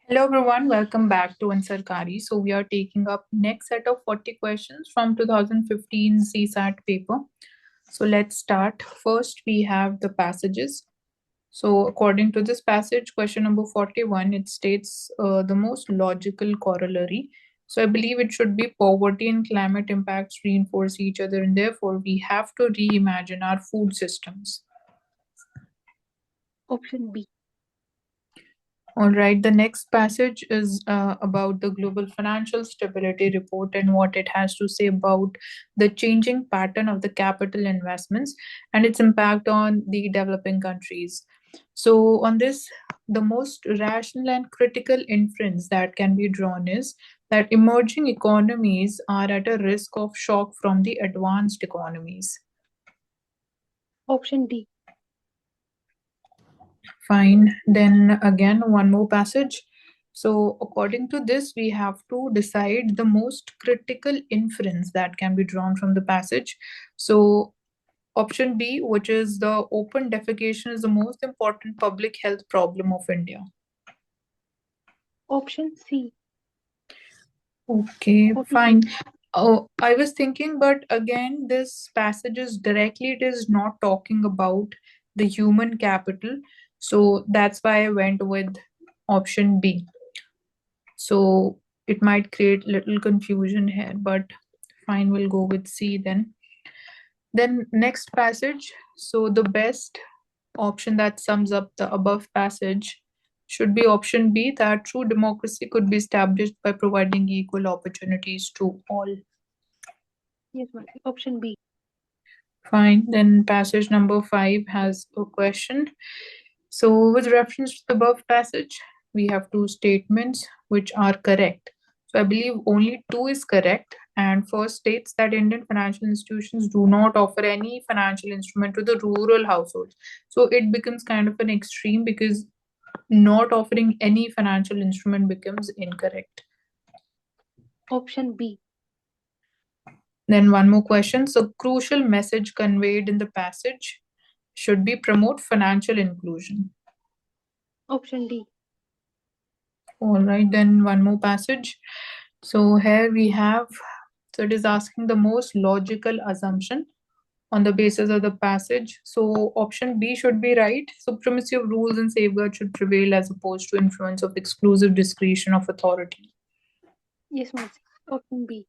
Hello everyone, welcome back to Ansarkari. So we are taking up next set of 40 questions from 2015 CSAT paper. So let's start. First we have the passages. So according to this passage, question number 41, it states the most logical corollary. So I believe it should be poverty and climate impacts reinforce each other, and therefore we have to reimagine our food systems. Option B. All right, the next passage is about the Global Financial Stability Report and what it has to say about the changing pattern of the capital investments and its impact on the developing countries. So, on this, the most rational and critical inference that can be drawn is that emerging economies are at a risk of shock from the advanced economies. Option D. Fine. Then again, one more passage. So, according to this, we have to decide the most critical inference that can be drawn from the passage. So, option B, which is the open defecation, is the most important public health problem of India. Option C. Okay, fine. 48. Oh, I was thinking, but again, this passage is directly, it is not talking about the human capital. So that's why I went with option B. So it might create little confusion here, but fine, we'll go with C then. Then next passage. So the best option that sums up the above passage should be option B, that true democracy could be established by providing equal opportunities to all. Yes, ma'am. Option B. Fine. Then passage number 5 has a question. So, with reference to the above passage, we have two statements which are correct. So, I believe only two is correct. And first states that Indian financial institutions do not offer any financial instrument to the rural households. So, it becomes kind of an extreme because not offering any financial instrument becomes incorrect. Option B. Then, one more question. So, crucial message conveyed in the passage should be promote financial inclusion. Option D. All right, then one more passage. So here we have, so it is asking the most logical assumption on the basis of the passage. So option B should be right. Supremacy of rules and safeguards should prevail as opposed to influence of exclusive discretion of authority. Yes, ma'am. Option B.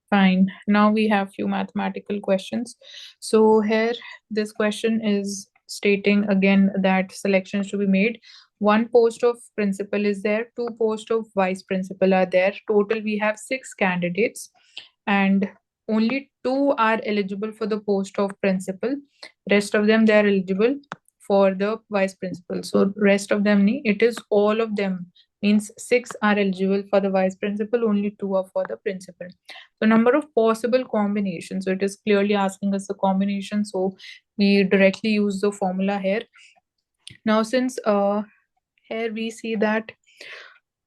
Fine. Now we have few mathematical questions. So here, this question is stating again that selections to be made. One post of principal is there, two posts of vice principal are there. Total, we have six candidates, and only two are eligible for the post of principal. Rest of them, they are eligible for the vice principal. So rest of them, it is all of them, means six are eligible for the vice principal, only two are for the principal. So number of possible combinations. So it is clearly asking us the combination. So we directly use the formula here. Now, since here we see that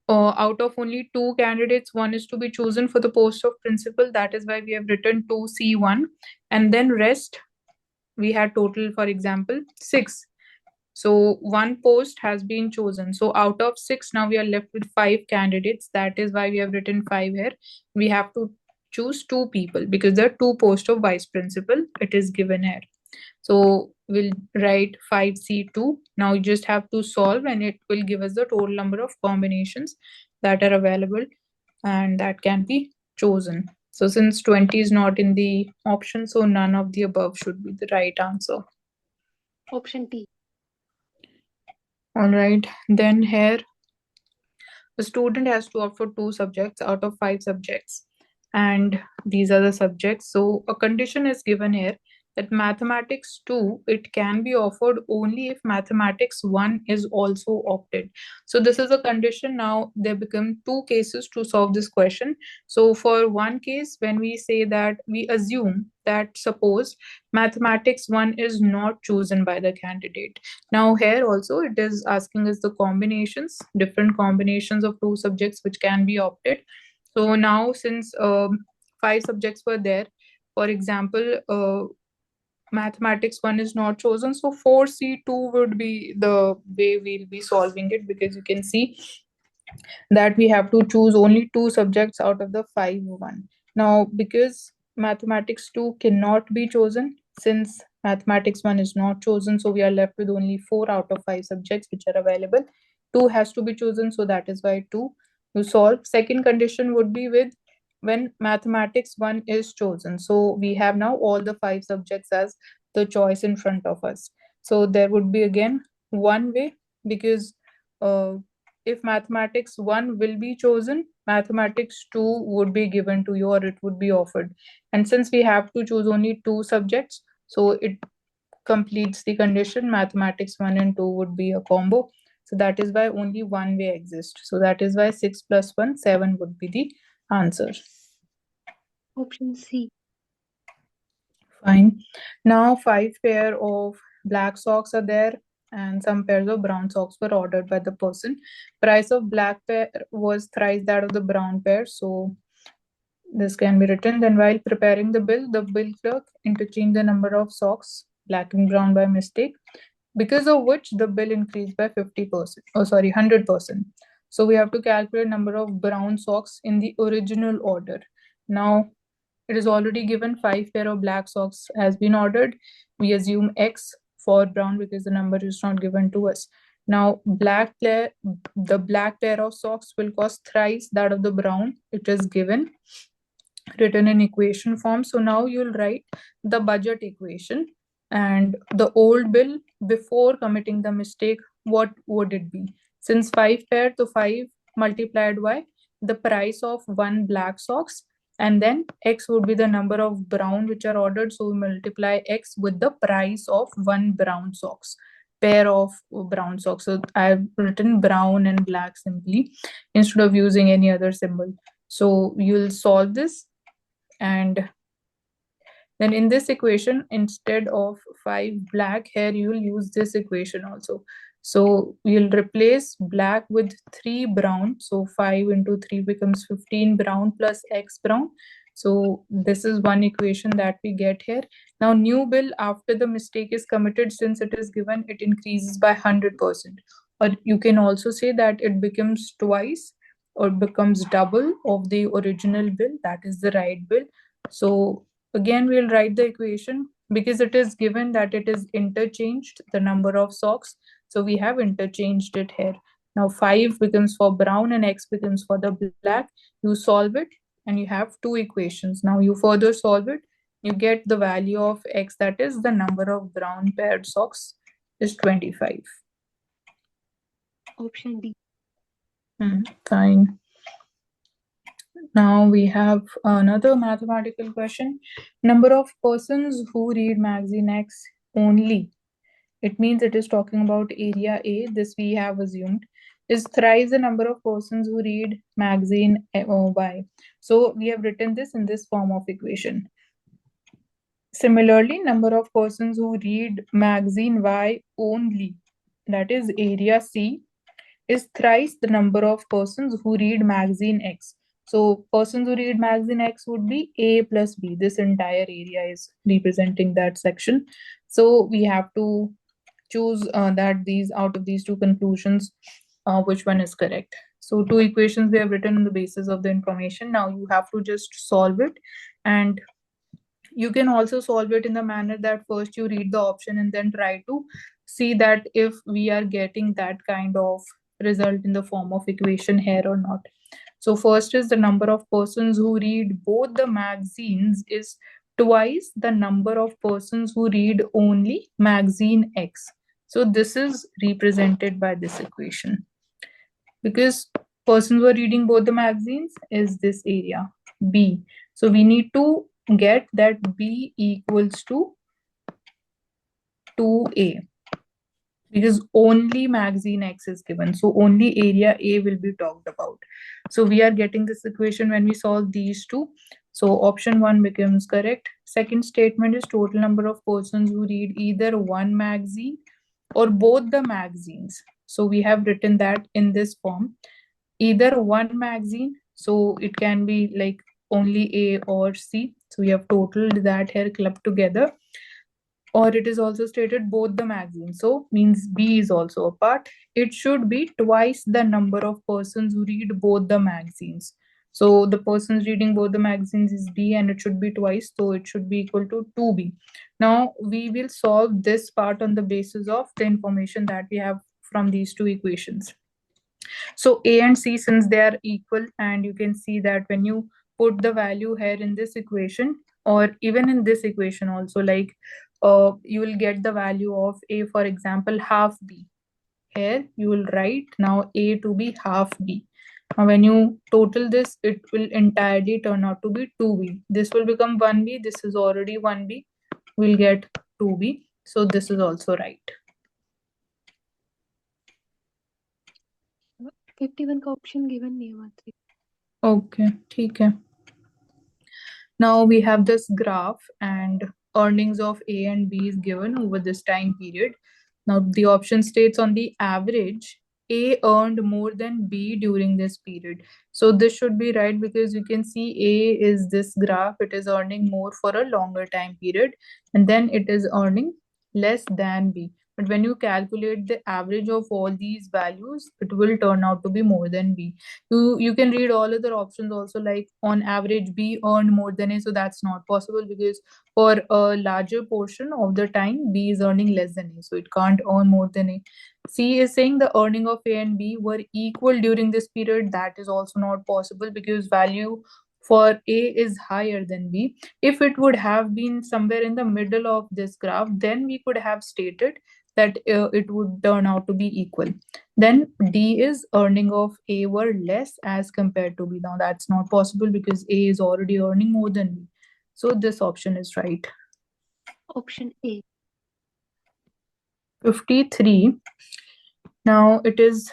out of only two candidates, one is to be chosen for the post of principal. That is why we have written 2C1. And then rest, we had total, for example, six. So one post has been chosen. So out of six, now we are left with five candidates. That is why we have written five here. We have to choose two people because there are two posts of vice principal. It is given here. So we'll write 5C2. Now you just have to solve and it will give us the total number of combinations that are available and that can be chosen. So since 20 is not in the option, so none of the above should be the right answer. Option D. All right. Then here the student has to opt for two subjects out of five subjects, and these are the subjects. So a condition is given here that mathematics 2 it can be offered only if mathematics 1 is also opted. So this is a condition. Now there become two cases to solve this question. So for one case, when we say that we assume that suppose mathematics 1 is not chosen by the candidate. Now here also it is asking us the combinations, different combinations of two subjects which can be opted. So now since five subjects were there, for example, mathematics 1 is not chosen, so 4C2 would be the way we'll be solving it, because you can see that we have to choose only 2 subjects out of the 5 Now, because mathematics 2 cannot be chosen, since mathematics 1 is not chosen, so we are left with only 4 out of 5 subjects which are available. 2 has to be chosen, so that is why 2 you solve. Second condition would be with when mathematics 1 is chosen. So we have now all the 5 subjects as the choice in front of us. So there would be again one way, because uh, if mathematics 1 will be chosen, mathematics 2 would be given to you, or it would be offered. And since we have to choose only 2 subjects, so it completes the condition. Mathematics 1 and 2 would be a combo. So that is why only one way exists. So that is why 6 plus 1, 7 would be the answer. Option C. Fine. Now 5 pair of black socks are there, and some pairs of brown socks were ordered by the person. Price of black pair was thrice that of the brown pair. So this can be written. Then while preparing the bill clerk interchanged the number of socks, black and brown, by mistake, because of which the bill increased by 50%. Oh, sorry, 100%. So we have to calculate number of brown socks in the original order. Now it is already given 5 pair of black socks has been ordered. We assume X for brown because the number is not given to us. Now, the black pair of socks will cost thrice that of the brown. It is given, written in equation form. So now you'll write the budget equation and the old bill before committing the mistake. What would it be? Since 5 pair to 5 multiplied by the price of one black socks, and then X would be the number of brown which are ordered. So we multiply X with the price of one brown socks, pair of brown socks. So I've written brown and black simply instead of using any other symbol. So you'll solve this, and then in this equation, instead of 5 black here, you'll use this equation also. So you'll replace black with 3 brown. So 5 into 3 becomes 15 brown plus X brown. So this is one equation that we get here. Now new bill after the mistake is committed, since it is given, it increases by 100%. Or you can also say that it becomes twice or becomes double of the original bill. That is the right bill. So again, we'll write the equation because it is given that it is interchanged, the number of socks. So we have interchanged it here. Now 5 becomes for brown and X becomes for the black. You solve it and you have 2 equations. Now you further solve it. You get the value of X, that is the number of brown paired socks, is 25. Option D. Fine. Now we have another mathematical question. Number of persons who read magazine X only. It means it is talking about area A. This we have assumed is thrice the number of persons who read magazine Y. So we have written this in this form of equation. Similarly, number of persons who read magazine Y only, that is area C, is thrice the number of persons who read magazine X. So persons who read magazine X would be A plus B. This entire area is representing that section. So we have to choose that these out of these 2 conclusions, which one is correct. So 2 equations we have written on the basis of the information. Now you have to just solve it, and you can also solve it in the manner that first you read the option and then try to see that if we are getting that kind of result in the form of equation here or not. So first is the number of persons who read both the magazines is twice the number of persons who read only magazine X. So this is represented by this equation, because persons who are reading both the magazines is this area B. So we need to get that B equals to 2A, because only magazine X is given. So only area A will be talked about. So we are getting this equation when we solve these two. So option 1 becomes correct. Second statement is total number of persons who read either one magazine or both the magazines. So we have written that in this form. Either one magazine, so it can be like only A or C. So we have totaled that here clubbed together. or it is also stated both the magazines, so means B is also a part. It should be twice the number of persons who read both the magazines. So the persons reading both the magazines is B and it should be twice, so it should be equal to 2B. Now we will solve this part on the basis of the information that we have from these two equations. So A and C, since they are equal, and you can see that when you put the value here in this equation, or even in this equation also, like you will get the value of A, for example, half B. Here you will write now A to be half B. Now when you total this, it will entirely turn out to be 2B. This will become 1B. This is already 1B. We'll get 2B. So this is also right. 51 का option given नहीं है मात्र। Okay, ठीक है. Now we have this graph and earnings of A and B is given over this time period. Now the option states on the average, A earned more than B during this period. So this should be right because you can see A is this graph, it is earning more for a longer time period, and then it is earning less than B. But when you calculate the average of all these values, it will turn out to be more than B. You can read all other options also, like on average B earned more than A, so that's not possible because for a larger portion of the time B is earning less than A, so it can't earn more than A. C is saying the earning of A and B were equal during this period. That is also not possible because value for A is higher than B. If it would have been somewhere in the middle of this graph, then we could have stated that it would turn out to be equal. Then D is earning of A were less as compared to B. Now that's not possible because A is already earning more than B. So this option is right. Option A. 53. Now it is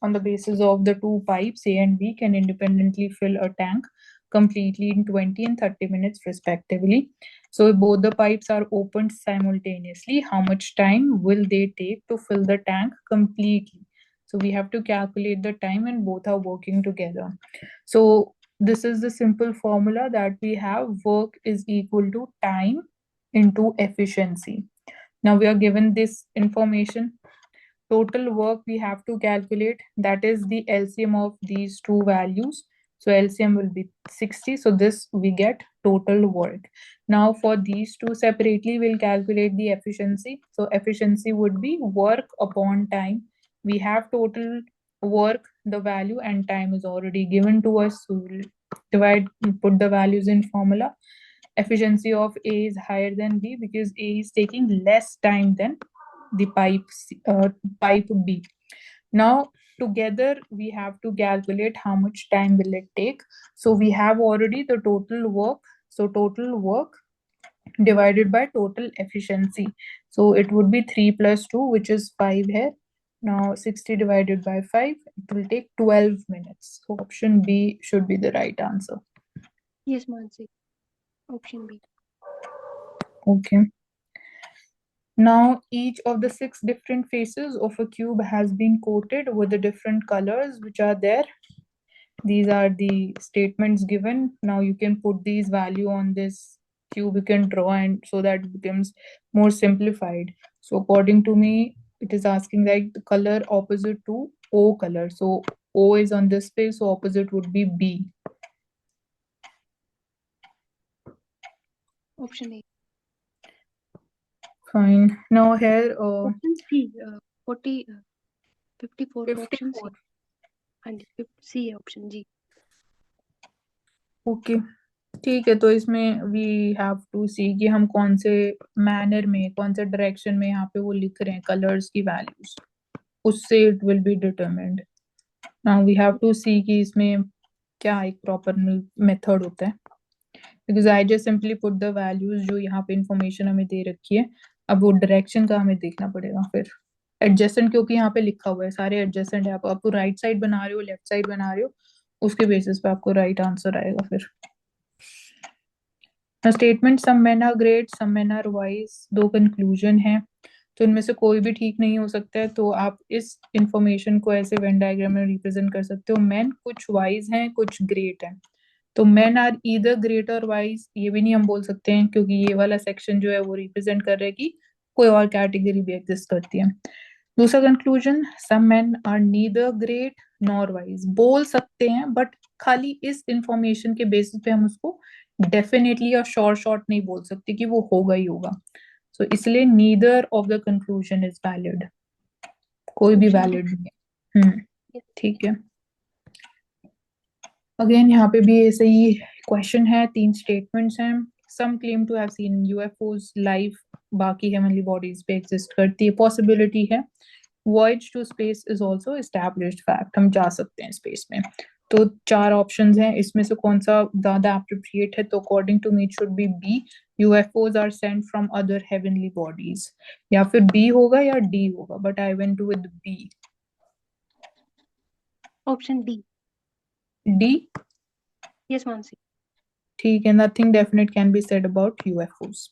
on the basis of the two pipes A and B can independently fill a tank completely in 20 and 30 minutes respectively. So if both the pipes are opened simultaneously, how much time will they take to fill the tank completely? So we have to calculate the time when both are working together. So this is the simple formula that we have: work is equal to time into efficiency. Now we are given this information. Total work we have to calculate, that is the LCM of these two values. So LCM will be 60. So this we get total work. Now for these two separately, we'll calculate the efficiency. So efficiency would be work upon time. We have total work, the value, and time is already given to us. So we'll divide, put the values in formula. Efficiency of A is higher than B because A is taking less time than the pipe B. Now together we have to calculate how much time will it take. So we have already the total work. So total work divided by total efficiency. So it would be 3 plus 2, which is 5 here. Now 60 divided by 5, it will take 12 minutes. So option B should be the right answer. Yes, Mansi. Option B. Okay. Now each of the 6 different faces of a cube has been coated with the different colors which are there. These are the statements given. Now you can put these value on this cube, you can draw, and so that it becomes more simplified. So according to me, it is asking like the color opposite to O color. So O is on this face, so opposite would be B. Option A. Fine. Now here Option C. 40, 54 का option C. 54. हाँ जी, C है option G. Okay, ठीक है. तो इसमें we have to see कि हम कौन से मैनर में, कौन से डायरेक्शन में यहाँ पे वो लिख रहे हैं कलर्स की वैल्यूज, उससे it will be determined. Now we have to see कि इसमें क्या एक प्रॉपर मेथड होता है, because I just simply put the values जो यहाँ पे इंफॉर्मेशन हमें दे रखी है. अब वो डायरेक्शन का हमें देखना पड़ेगा. फिर एडजेसेंट, क्योंकि यहाँ पे लिखा हुआ है सारे एडजेसेंट है. आप राइट साइड बना रहे हो, लेफ्ट साइड बना रहे हो, उसके बेसिस पे आपको राइट आंसर आएगा. फिर statement some men are great, some men are wise, दो कंक्लूजन है, तो इनमें से कोई भी ठीक नहीं हो सकता है. तो आप इस इंफॉर्मेशन को ऐसे वेन डायग्राम में रिप्रेजेंट कर सकते हो. मेन कुछ वाइज हैं, कुछ ग्रेट हैं. तो मेन आर ईदर ग्रेट और वाइज, ये भी नहीं हम बोल सकते हैं, क्योंकि ये वाला सेक्शन जो है वो रिप्रेजेंट कर रहा है कि कोई और कैटेगरी भी एग्जिस्ट करती है। दूसरा conclusion, some men are neither great nor wise, बोल सकते हैं बट खाली इस इंफॉर्मेशन के बेसिस पे हम उसको डेफिनेटली और शॉर्ट शॉर्ट नहीं बोल सकते कि वो होगा ही होगा। सो इसलिए neither of the conclusion is valid, कोई भी Option D. वैलिड नहीं है। Yes. ठीक है। अगेन यहाँ पे भी ऐसे ही क्वेश्चन है, 3 स्टेटमेंट्स हैं। Some claim to have seen UFOs live, बाकी हेवनली बॉडीज पे एग्जिस्ट करती है, पॉसिबिलिटी है। Voyage to space is also established fact, हम जा सकते हैं स्पेस में। तो 4 ऑप्शंस हैं, इसमें से कौन सा ज्यादा अप्रोप्रिएट है? तो according to me it should be B, UFOs are sent from other heavenly bodies. या फिर बी होगा या डी होगा, but I went with B. Option D. D? Yes, Mansi. ठीक है, nothing definite can be said about UFOs.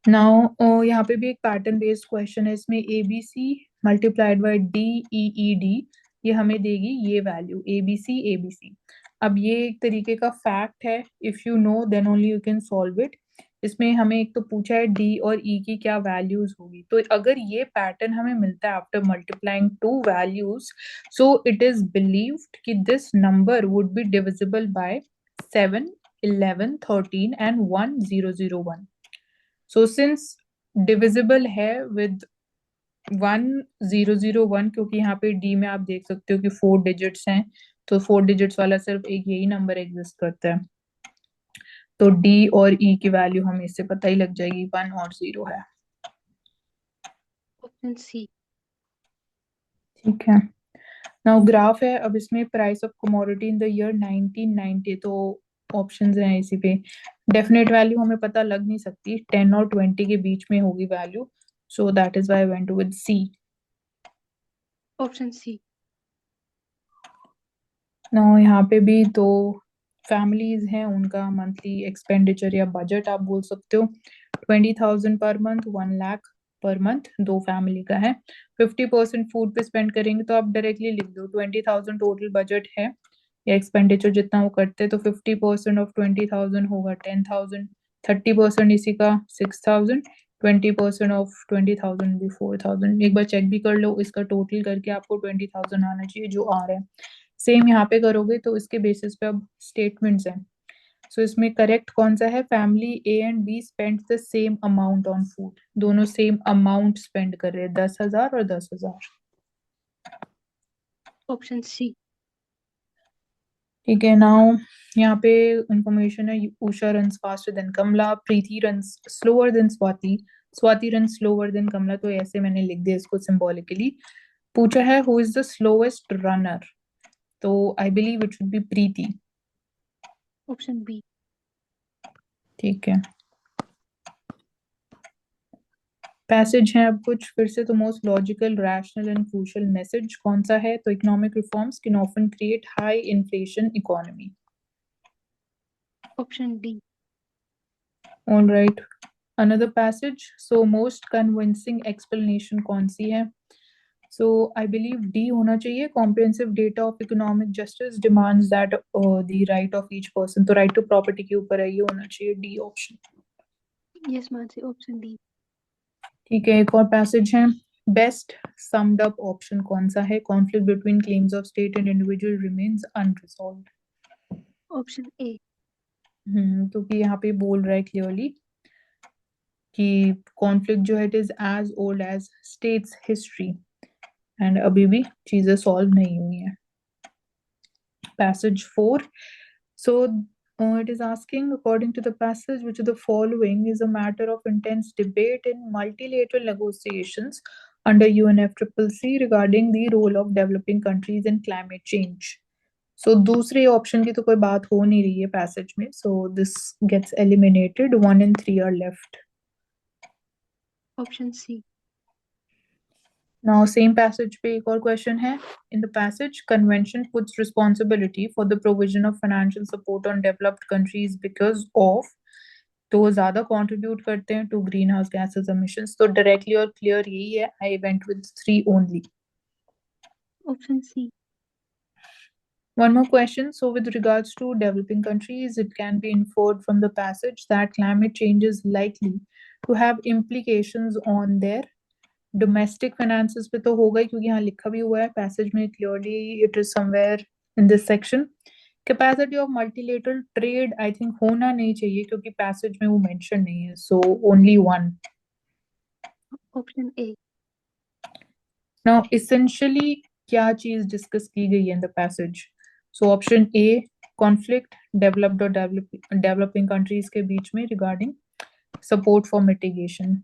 Now यहाँ पे भी एक पैटर्न बेस्ड क्वेश्चन है, इसमें A B C multiplied by D E E D, ये हमें देगी ये value A B C A B C. अब ये एक तरीके का फैक्ट है, if you know then only you can solve it. इसमें हमें एक तो पूछा है डी और ई की क्या वैल्यूज होगी, तो अगर ये पैटर्न हमें मिलता है after multiplying two values, so it is believed कि this number would be divisible by 7, 11, 13 and 1001। So since divisible है विद 1001, क्योंकि यहाँ पे डी में आप देख सकते हो कि 4 डिजिट्स हैं, तो 4 डिजिट्स वाला सिर्फ एक यही नंबर एग्जिस्ट करता है। तो डी और ई की वैल्यू हमें इससे पता ही लग जाएगी, 1 और 0 है। Option C. ठीक है। नाउ ग्राफ है, अब इसमें price of commodity in the year 1990, तो ऑप्शंस हैं इसी पे। डेफिनेट वैल्यू हमें पता लग नहीं सकती, 10 और 20 के बीच में होगी value, so that is why I went with C. Option C. ना यहाँ पे भी दो फैमिलीज हैं, उनका मंथली एक्सपेंडिचर या बजट आप बोल सकते हो, 20,000 per month, 1 lakh per month, दो फैमिली का है। 50% फूड पे स्पेंड करेंगे, तो आप डायरेक्टली लिख दो 20,000 टोटल बजट है या एक्सपेंडिचर जितना वो करते हैं, तो 50% ऑफ 20,000 होगा 10,000, 30% इसी का 6,000, 20% ऑफ 20,000 भी 4,000। एक बार चेक भी कर लो, इसका टोटल करके आपको 20,000 आना चाहिए, जो आ रहा है। सेम यहाँ पे करोगे तो इसके बेसिस पे अब स्टेटमेंट्स हैं। सो इसमें करेक्ट कौन सा है? Family A and be spend the same amount on food, दोनों सेम अमाउंट स्पेंड कर रहे हैं, 10,000 और 10,000। Option C. ठीक है। नाउ यहाँ पे इंफॉर्मेशन है, Usha runs faster than Kamala, Preeti runs slower than Swati, Swati run slower than Kamala, तो ऐसे मैंने लिख दिया इसको सिंबॉलिकली। पूछा है who is the slowest runner, तो I believe it should be Preeti. Option B. ठीक है। पैसेज है अब कुछ फिर से, तो most logical rational and crucial message कौन सा है? तो economic reforms can often create high inflation economy. Option D. All right, another passage, so most convincing explanation कौन सी है? सो आई बिलीव डी होना चाहिए, comprehensive data of economic justice demands that the right of each person, तो right to property के ऊपर है, ये होना चाहिए D option. Yes, Mansi. Option D. ठीक है, एक और पैसेज है, बेस्ट सम्ड अप ऑप्शन कौन सा है? Conflict between claims of state and individual remains unresolved. Option A. क्योंकि यहाँ पे बोल रहा है क्लियरली कि कॉन्फ्लिक्ट जो है it is as old as states history, and अभी भी चीजें सॉल्व नहीं हुई हैं। Passage 4, so it is asking according to the passage which of the following is a matter of intense debate in multilateral negotiations under UNFCCC regarding the role of developing countries in climate change. So दूसरे option की तो कोई बात हो नहीं रही है passage में, so this gets eliminated, 1 and 3 are left. Option C. Now same passage पे एक और question है, in the passage convention puts responsibility for the provision of financial support on developed countries because of, तो वो ज्यादा contribute करते हैं to green house gases emissions, तो डायरेक्टली और क्लियर यही है, I went with 3 only. Option C. One more question. So, with regards to developing countries, it can be inferred from the passage that climate change is likely to have implications on their domestic finances पे तो होगा ही, क्योंकि यहाँ लिखा भी हुआ है passage में clearly, it is somewhere in this section. Capacity of multilateral trade I think होना नहीं चाहिए, क्योंकि पैसेज में वो मेंशन नहीं है, so only one. Option A. Now essentially क्या चीज डिस्कस की गई है in the passage? So option A, conflict developed और डेवलपिंग कंट्रीज के बीच में regarding support for mitigation.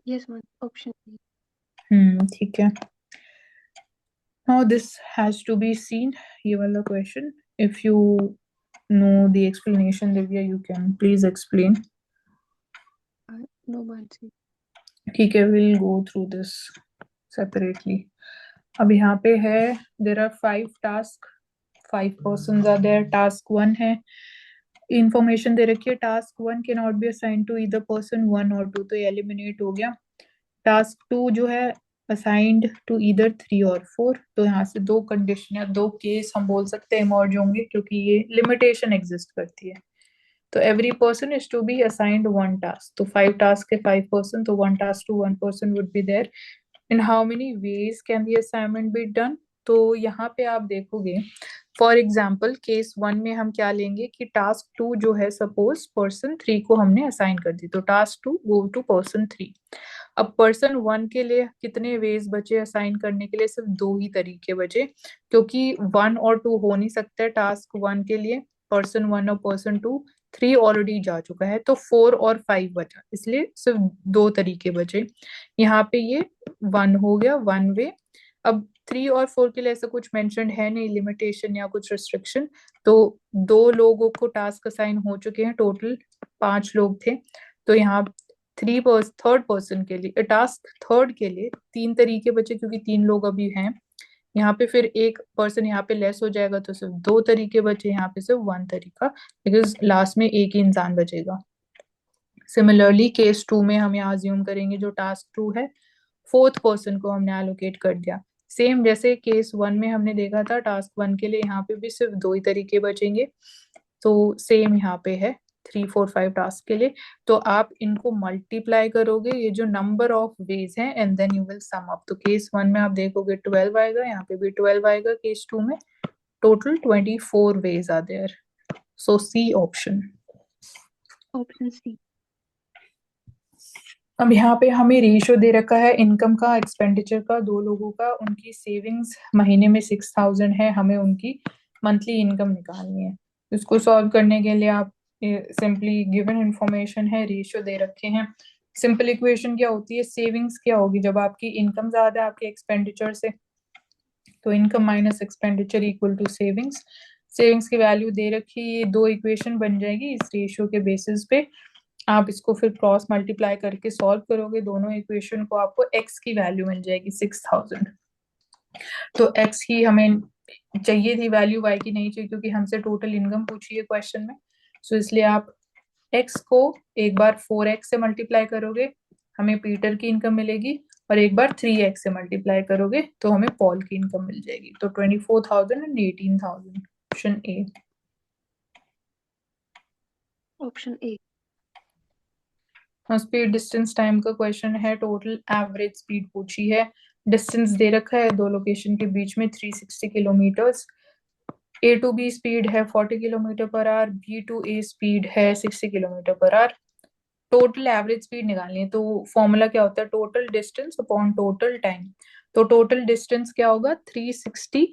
Yes, ma'am. Option A. ठीक है. Now this has to be seen, ये वाला question. If you know the explanation, Divya, you can please explain. No, ma'am. ठीक है, we'll go through this separately. अब यहाँ पे है, there are 5 tasks, 5 persons are there. Task 1 है, information दे रखी है, task 1 cannot be assigned to either person 1 or 2, तो ये eliminate हो गया. टास्क 2 जो है असाइंड टू ईदर 3 और 4, तो यहाँ से दो कंडीशन या दो केस हम बोल सकते हैं इमर्ज होंगे, क्योंकि ये लिमिटेशन एग्जिस्ट करती है. तो every person is to be assigned one task. तो 5 टास्क के 5 पर्सन, तो 1 task to 1 person would be there. In how many ways can the assignment be done? तो यहाँ पे आप देखोगे, फॉर एग्जाम्पल केस 1 में हम क्या लेंगे कि टास्क 2 जो है, सपोज पर्सन 3 को हमने असाइन कर दी, तो टास्क 2 गो टू पर्सन 3. अब पर्सन 1 के लिए कितने वेज बचे असाइन करने के लिए? सिर्फ 2 ही तरीके बचे, क्योंकि 1 और 2 हो नहीं सकता है टास्क 1 के लिए. पर्सन 1 और पर्सन 2, 3 ऑलरेडी जा चुका है, तो 4 और 5 बचा, इसलिए सिर्फ 2 तरीके बचे. यहाँ पे ये 1 हो गया, 1 वे. अब 3 और 4 के लिए ऐसा कुछ मेंशन है नहीं, लिमिटेशन या कुछ रिस्ट्रिक्शन. तो 2 लोगों को टास्क असाइन हो चुके हैं, टोटल 5 लोग थे. तो यहाँ थर्ड पर्सन के लिए, टास्क थर्ड के लिए 3 तरीके बचे, क्योंकि 3 लोग अभी हैं. यहाँ पे फिर एक पर्सन यहाँ पे लेस हो जाएगा, तो सिर्फ 2 तरीके बचे, यहाँ पे सिर्फ 1 तरीका, बिकॉज लास्ट में एक ही इंसान बचेगा. सिमिलरली केस 2 में हम यहाँ अज्यूम करेंगे जो टास्क 2 है, फोर्थ पर्सन को हमने एलोकेट कर दिया. सेम जैसे केस 1 में हमने देखा था, टास्क 1 के लिए यहाँ पे भी सिर्फ 2 ही तरीके बचेंगे. तो सेम यहाँ पे है 3 4 5 टास्क के लिए. तो आप इनको मल्टीप्लाई करोगे, ये जो नंबर ऑफ वेज हैं, and then you will sum up. तो केस 1 में आप देखोगे 12 आएगा, यहाँ पे भी 12 आएगा. केस 2 में total 24 ways are there. So C option. Option C. अब यहाँ पे हमें रेशियो दे रखा है इनकम का, एक्सपेंडिचर का, 2 लोगों का. उनकी सेविंग्स महीने में 6000 है, हमें उनकी मंथली इनकम निकालनी है. इसको सॉल्व करने के लिए आप सिंपली गिवन इंफॉर्मेशन है, रेशियो दे रखे हैं. सिंपल इक्वेशन क्या होती है? सेविंग्स क्या होगी जब आपकी इनकम ज्यादा है आपके एक्सपेंडिचर से? तो income minus expenditure equal to savings. Savings की वैल्यू दे रखी है, ये 2 इक्वेशन बन जाएगी इस रेशियो के बेसिस पे. आप इसको फिर क्रॉस मल्टीप्लाई करके सॉल्व करोगे दोनों इक्वेशन को, आपको x की वैल्यू मिल जाएगी 6000. तो x की हमें चाहिए थी वैल्यू, y की नहीं चाहिए, क्योंकि हमसे टोटल इनकम पूछी है क्वेश्चन में. सो इसलिए आप x को एक बार 4x से मल्टीप्लाई करोगे, हमें पीटर की इनकम मिलेगी, और एक बार 3x से मल्टीप्लाई करोगे तो हमें पॉल की इनकम मिल जाएगी. तो 24,000 and 18,000. Option A. Option A. Speed distance time का क्वेश्चन है, टोटल एवरेज स्पीड पूछी है. डिस्टेंस दे रखा है 2 लोकेशन के बीच में 360 kilometres. A to B speed है 40 kilometre per hour, B to A speed है 60 kilometre per our. Total average speed निकालनी है, तो फॉर्मूला क्या होता है? Total distance upon total time. तो टोटल डिस्टेंस क्या होगा? 360.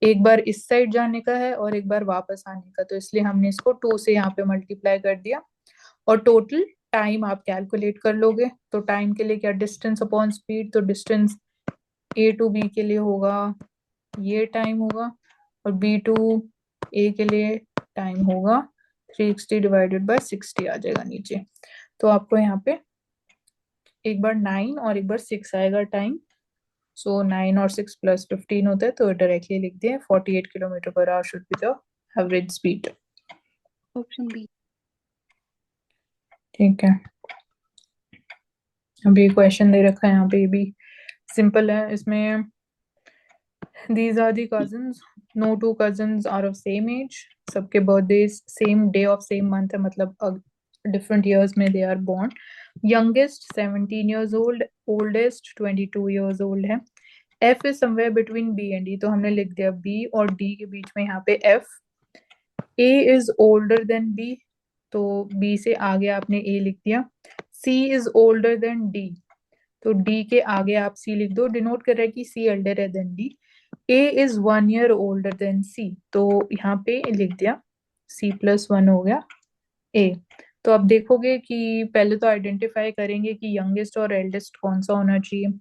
एक बार इस साइड जाने का है और एक बार वापस आने का, तो इसलिए हमने इसको 2 से यहाँ पे मल्टीप्लाई कर दिया. और टोटल टाइम आप कैलकुलेट कर लोगे. तो टाइम के लिए क्या? Distance upon speed. तो डिस्टेंस ए टू बी के लिए होगा, ये टाइम होगा, और बी टू ए के लिए टाइम होगा 360 डिवाइडेड बाय 60 आ जाएगा नीचे. तो आपको यहाँ पे एक बार 9 और एक बार 6 आएगा टाइम. सो 9 और 6 प्लस 15 होता है, तो डायरेक्टली लिख दिए 48 kilometre per our should be the average speed. Option B. ठीक है. अभी क्वेश्चन दे रखा है यहाँ पे, ये भी सिंपल है. इसमें These are the cousins. No two cousins are of same age. सबके birthdays same day of same month है, मतलब different years में they are born. Youngest 17 years old, oldest 22 years old है. F is somewhere between B and D, तो हमने लिख दिया B और D के बीच में यहाँ पे F. A is older than B, तो B से आगे आपने A लिख दिया. C is older than D, तो D के आगे आप C लिख दो, डिनोट कर रहा है कि C elder है than D. A is 1 year older than C, तो यहाँ पे लिख दिया C+1 हो गया A. तो अब देखोगे कि पहले तो आइडेंटिफाई करेंगे कि यंगेस्ट और एल्डेस्ट कौन सा होना चाहिए.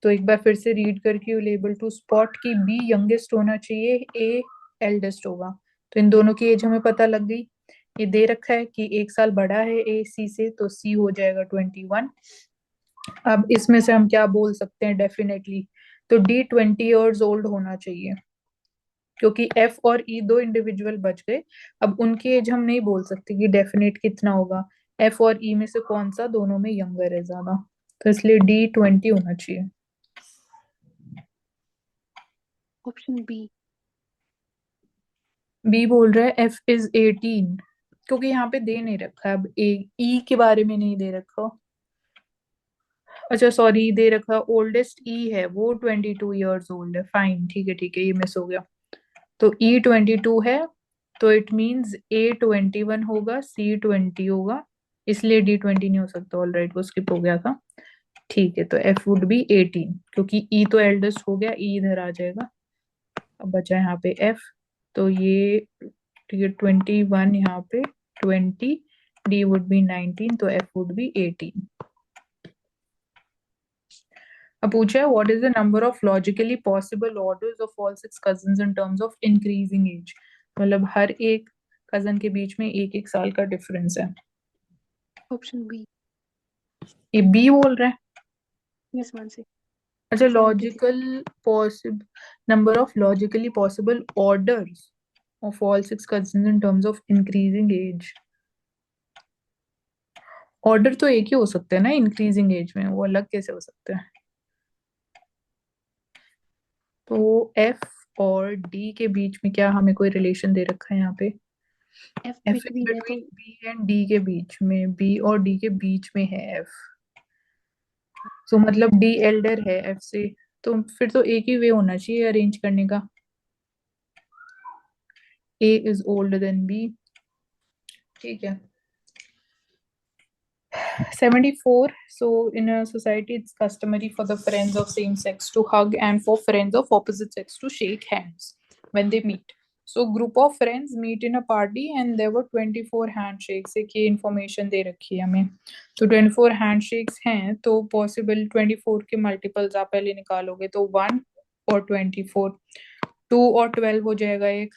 तो एक बार फिर से रीड करके लेबल टू स्पॉट की B यंगेस्ट होना चाहिए, A एल्डेस्ट होगा. तो इन दोनों की एज हमें पता लग गई. ये दे रखा है कि 1 साल बड़ा है A C से, तो C हो जाएगा 21. अब इसमें से हम क्या बोल सकते हैं डेफिनेटली, तो D 20 years old होना चाहिए, क्योंकि F और E दो इंडिविजुअल बच गए. अब उनकी एज हम नहीं बोल सकते कि डेफिनेट कितना होगा. F और E में से कौन सा दोनों में यंगर है ज्यादा, तो इसलिए D 20 होना चाहिए. Option B. B बोल रहा है F is 18, क्योंकि यहाँ पे दे नहीं रखा है. अब E के बारे में नहीं दे रखा. अच्छा सॉरी, दे रखा ओल्डेस्ट E है, वो 22 years old है. फाइन, ठीक है ठीक है, ये मिस हो गया. तो E 22 है, तो इट मीन्स A 21 होगा, C 20 होगा, इसलिए D 20 नहीं हो सकता. ऑलराइट, वो स्किप हो गया था. ठीक है, तो F वुड बी 18, क्योंकि E तो एल्डेस्ट हो गया, E इधर आ जाएगा. अब बचा यहाँ पे F, तो ये ठीक है 21 यहाँ पे 20, D वुड बी 19, तो F वुड बी 18. अब पूछा है what is the number of logically possible orders of all six cousins in terms of increasing age, मतलब हर एक कजन के बीच में 1-1 साल का डिफरेंस है. Option B. ये बी बोल रहा है. यस मानसी. अच्छा, सेम थी. Logical possible number of logically possible orders of all six cousins in terms of increasing age. Order तो एक ही हो सकते हैं ना इंक्रीजिंग एज में, वो अलग कैसे हो सकते हैं. तो एफ और डी के बीच में क्या हमें कोई रिलेशन दे रखा है यहाँ पे. एफ एफ इज बिटवीन है तो बिटवीन बी एंड डी के बीच में, बी और डी के बीच में है एफ, तो मतलब डी एल्डर है एफ से. तो फिर तो एक ही वे होना चाहिए अरेंज करने का. ए इज ओल्डर देन बी. ठीक है. 74. So in a society it's customary for the friends of same sex to hug and for friends of opposite sex to shake hands when they meet. So group of friends meet in a party and there were 24 handshakes. एक ये information दे रखी है हमें. तो 24 handshakes हैं, तो possible 24 के multiples आप पहले निकालोगे, तो 1 और 24, 2 और 12 हो जाएगा एक,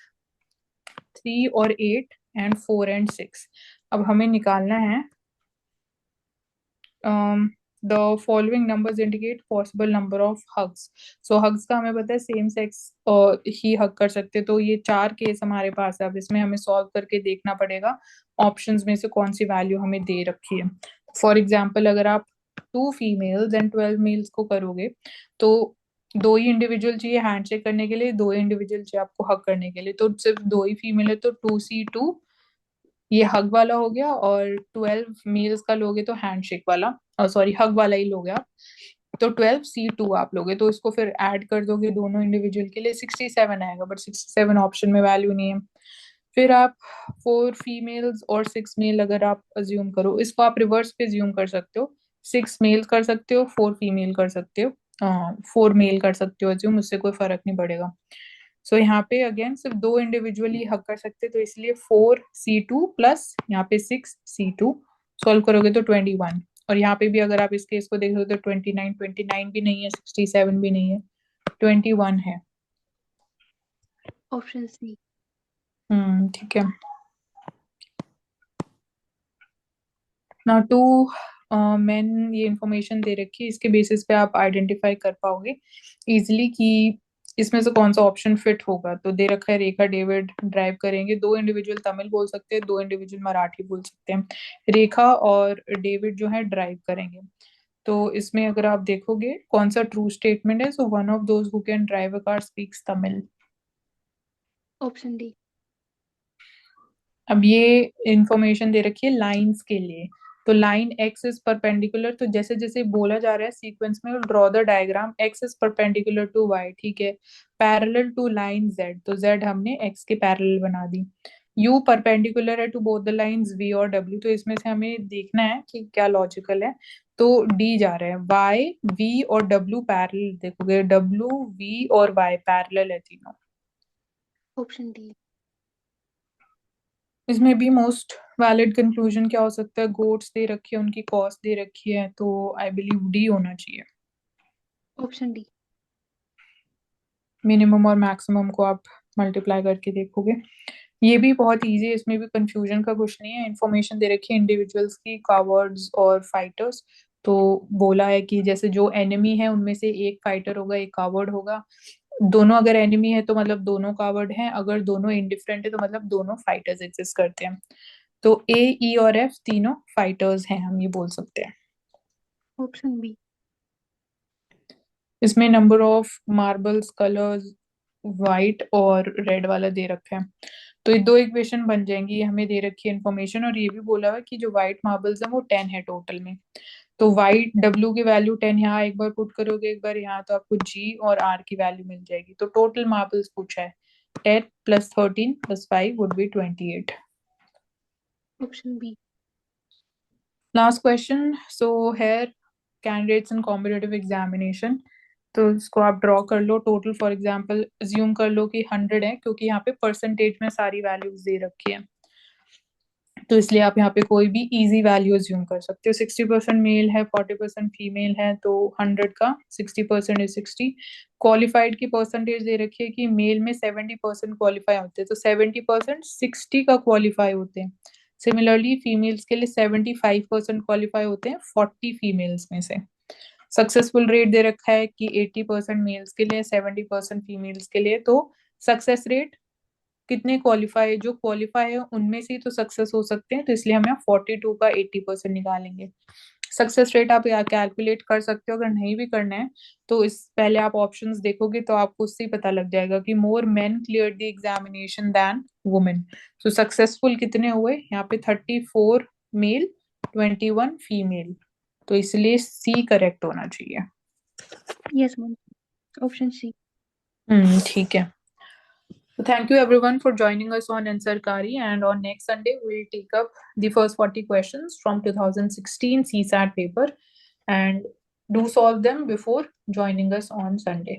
3 और 8 एंड 4 एंड 6. अब हमें निकालना है the following numbers indicate possible number of hugs. So hugs का हमें पता है सेम सेक्स ही हग कर सकते, तो ये 4 केस हमारे पास है. अब इसमें हमें सॉल्व करके देखना पड़ेगा ऑप्शंस में से कौन सी वैल्यू हमें दे रखी है. फॉर एग्जाम्पल अगर आप 2 फीमेल्स एंड 12 मेल्स को करोगे, तो दो ही इंडिविजुअल चाहिए हैंडशेक करने के लिए, दो ही इंडिविजुअल चाहिए आपको हग करने के लिए. तो सिर्फ दो ही फीमेल है, तो 2C2 ये हग वाला हो गया, और 12 मेल्स का लोगे तो हैंडशेक वाला, सॉरी हग वाला ही लोगे आप, तो 12C2 आप लोगे. तो इसको फिर ऐड कर दोगे दोनों इंडिविजुअल के लिए, 67 आएगा, बट 67 ऑप्शन में वैल्यू नहीं है. फिर आप 4 फीमेल्स और 6 मेल अगर आप अज्यूम करो, इसको आप रिवर्स पे अज्यूम कर सकते हो. 6 मेल कर सकते हो, 4 फीमेल कर सकते हो, 4 मेल कर सकते हो अज्यूम, उससे कोई फर्क नहीं पड़ेगा. सो यहाँ पे अगेन सिर्फ दो इंडिविजुअली हक कर सकते, तो इसलिए 4C2 प्लस यहाँ पे 6C2, सॉल्व करोगे तो 21. और यहाँ पे भी अगर आप इस केस को देखोगे तो 29 भी नहीं है, 67 भी नहीं है, 21 है. Option C. ठीक है. ना टू मैन ये इंफॉर्मेशन दे रखी है, इसके बेसिस पे आप आइडेंटिफाई कर पाओगे इजिली कि इसमें से कौन सा ऑप्शन फिट होगा. तो दे रखा है रेखा डेविड ड्राइव करेंगे, दो इंडिविजुअल तमिल बोल सकते हैं, दो इंडिविजुअल मराठी बोल सकते हैं. रेखा और डेविड जो है ड्राइव करेंगे. तो इसमें अगर आप देखोगे कौन सा ट्रू स्टेटमेंट है, so one of those who can drive a car speaks Tamil. Option D. अब ये इंफॉर्मेशन दे रखी है लाइंस के लिए। तो लाइन एक्स इज परपेंडिकुलर, तो जैसे जैसे बोला जा रहा है सीक्वेंस में, draw the diagram X is perpendicular to Y, ठीक है, पैरेलल टू लाइन जेड, तो जेड हमने एक्स के पैरेलल बना दी। यू परपेंडिकुलर है to both the lines V और डब्ल्यू, तो इसमें से हमें देखना है कि क्या लॉजिकल है। तो डी जा रहे हैं, वाई वी और डब्ल्यू पैरेलल, देखोगे डब्ल्यू वी और वाई पैरेलल है तीनों। Option D. इसमें भी मोस्ट वैलिड कंक्लूजन क्या हो सकता है, गोट्स दे रखी है, उनकी कॉस्ट दे रखी है, तो आई बिलीव डी होना चाहिए। Option D. मिनिमम और मैक्सिमम को आप मल्टीप्लाई करके देखोगे। ये भी बहुत इजी है, इसमें भी कंफ्यूजन का कुछ नहीं है। इंफॉर्मेशन दे रखी है इंडिविजुअल्स की, कावर्ड्स और फाइटर्स। तो बोला है कि जैसे जो एनिमी है उनमें से एक फाइटर होगा एक कावर्ड होगा। दोनों अगर एनिमी है तो मतलब दोनों कावर्ड हैं, अगर दोनों इंडिफरेंट है तो मतलब दोनों फाइटर्स एग्जिस्ट करते हैं। तो ए ई और एफ तीनों फाइटर्स हैं, हम ये बोल सकते हैं। Option B. इसमें number of marbles colours white और रेड वाला दे रखा है। तो ये दो इक्वेशन बन जाएंगी, ये हमें दे रखी है इन्फॉर्मेशन, और ये भी बोला हुआ है कि जो व्हाइट मार्बल्स हैं वो 10 है टोटल में। तो वाइट डब्ल्यू की वैल्यू 10 यहाँ एक बार पुट करोगे एक बार यहाँ, तो आपको जी और आर की वैल्यू मिल जाएगी। तो टोटल मार्बल्स पूछा है 10 plus 13 plus 5 would be 28। Option B. Last question, so here candidates in competitive examination, तो इसको आप ड्रॉ कर लो। टोटल फॉर एग्जांपल अज्यूम कर लो कि 100 है, क्योंकि यहाँ पे परसेंटेज में सारी वैल्यूज दे रखी है, तो इसलिए आप यहाँ पे कोई भी इजी वैल्यू अज्यूम कर सकते हो। 60% मेल है 40% फीमेल है, तो 100 का 60% इज 60। क्वालिफाइड की परसेंटेज दे रखी है कि मेल में 70% क्वालिफाई होते हैं, तो 70% 60 का क्वालिफाई होते हैं। सिमिलरली फीमेल्स के लिए 75% क्वालिफाई होते हैं 40 फीमेल्स में से। सक्सेसफुल रेट दे रखा है कि 80% मेल्स के लिए 70% फीमेल्स के लिए। तो सक्सेस रेट कितने क्वालिफाई, जो क्वालिफाई है उनमें से ही तो सक्सेस हो सकते हैं, तो इसलिए हम यहाँ 42 का 80% निकालेंगे। सक्सेस रेट आप यहाँ कैलकुलेट कर सकते हो, अगर नहीं भी करना है तो इस पहले आप ऑप्शंस देखोगे तो आपको उससे ही पता लग जाएगा कि more men clear the examination than women. तो सक्सेसफुल कितने हुए यहाँ पे, 34 मेल 21 फीमेल, तो इसलिए सी करेक्ट होना चाहिए। Yes ma'am. Option C. ठीक है। So thank you everyone for joining us on Ansarkari, and on next Sunday we'll take up the first 40 questions from 2016 CSAT paper and do solve them before joining us on Sunday.